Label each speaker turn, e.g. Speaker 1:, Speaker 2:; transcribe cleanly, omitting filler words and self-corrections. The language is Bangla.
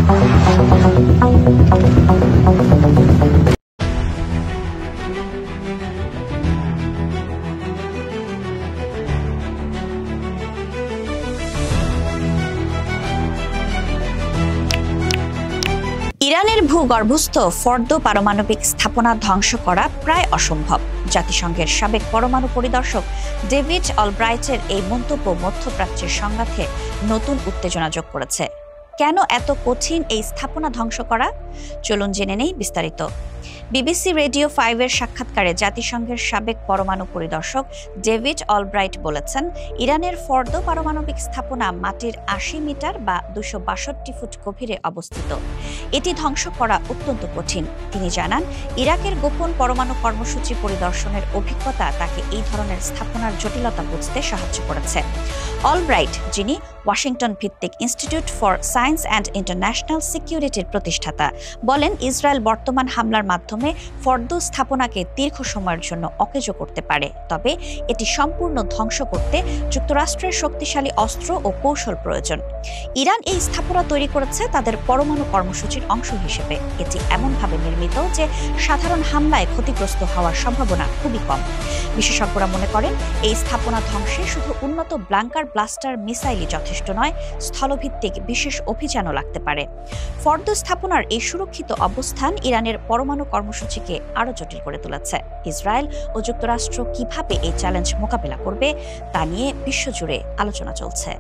Speaker 1: ইরানের ভূগর্ভস্থ ফর্দো পারমাণবিক স্থাপনা ধ্বংস করা প্রায় অসম্ভব। জাতিসংঘের সাবেক পরমাণু পরিদর্শক ডেভিড অলব্রাইটের এই মন্তব্য মধ্যপ্রাচ্যের সংঘাতে নতুন উত্তেজনা যোগ করেছে। কেন এত কঠিন এই স্থাপনা ধ্বংস করা? চলুন জেনে নেই বিস্তারিত। বিবিসি রেডিও 5-এর সাক্ষাৎকারে জাতিসংঘের সাবেক পরমাণু পরিদর্শক ডেভিড অলব্রাইট বলেছেন, ইরানের ফর্দো পারমাণবিক স্থাপনা মাটির ৮০ মিটার বা ২৬২ ফুট গভীরে অবস্থিত। এটি ধ্বংস করা অত্যন্ত কঠিন। তিনি জানান, ইরাকের গোপন পরমাণু কর্মসূচি পরিদর্শনের অভিজ্ঞতা তাকে এই ধরনের স্থাপনার জটিলতা বুঝতে সাহায্য করেছে। অলব্রাইট, যিনি ওয়াশিংটন ভিত্তিক institute for science and international সিকিউরিটির প্রতিষ্ঠাতা, বলেন, ইসরায়েল বর্তমান হামলার মাধ্যমে ফর্দো স্থাপনাকে দীর্ঘ সময়ের জন্য অকেজো করতে পারে, তবে এটি সম্পূর্ণ ধ্বংস করতে যুক্তরাষ্ট্রের শক্তিশালী অস্ত্র ও কৌশল প্রয়োজন। ইরান এই স্থাপনা তৈরি করেছে তাদের পরমাণু কর্মসূচির অংশ হিসেবে। এটি এমনভাবে নির্মিত যে সাধারণ হামলায় ক্ষতিগ্রস্ত হওয়ার সম্ভাবনা খুবই কম। বিশেষজ্ঞরা মনে করেন, এই স্থাপনা ধ্বংসে শুধু উন্নত ব্লাঙ্কার ব্লাস্টার মিসাইলই যথেষ্ট নয়, স্থলভিত্তিক বিশেষ অভিযানও লাগতে পারে। ফর্দো স্থাপনার এই সুরক্ষিত অবস্থান ইরানের পরমাণু কর্মসূচিকে আরও জটিল করে তুলেছে। ইসরায়েল ও যুক্তরাষ্ট্র কিভাবে এই চ্যালেঞ্জ মোকাবেলা করবে তা নিয়ে বিশ্বজুড়ে আলোচনা চলছে।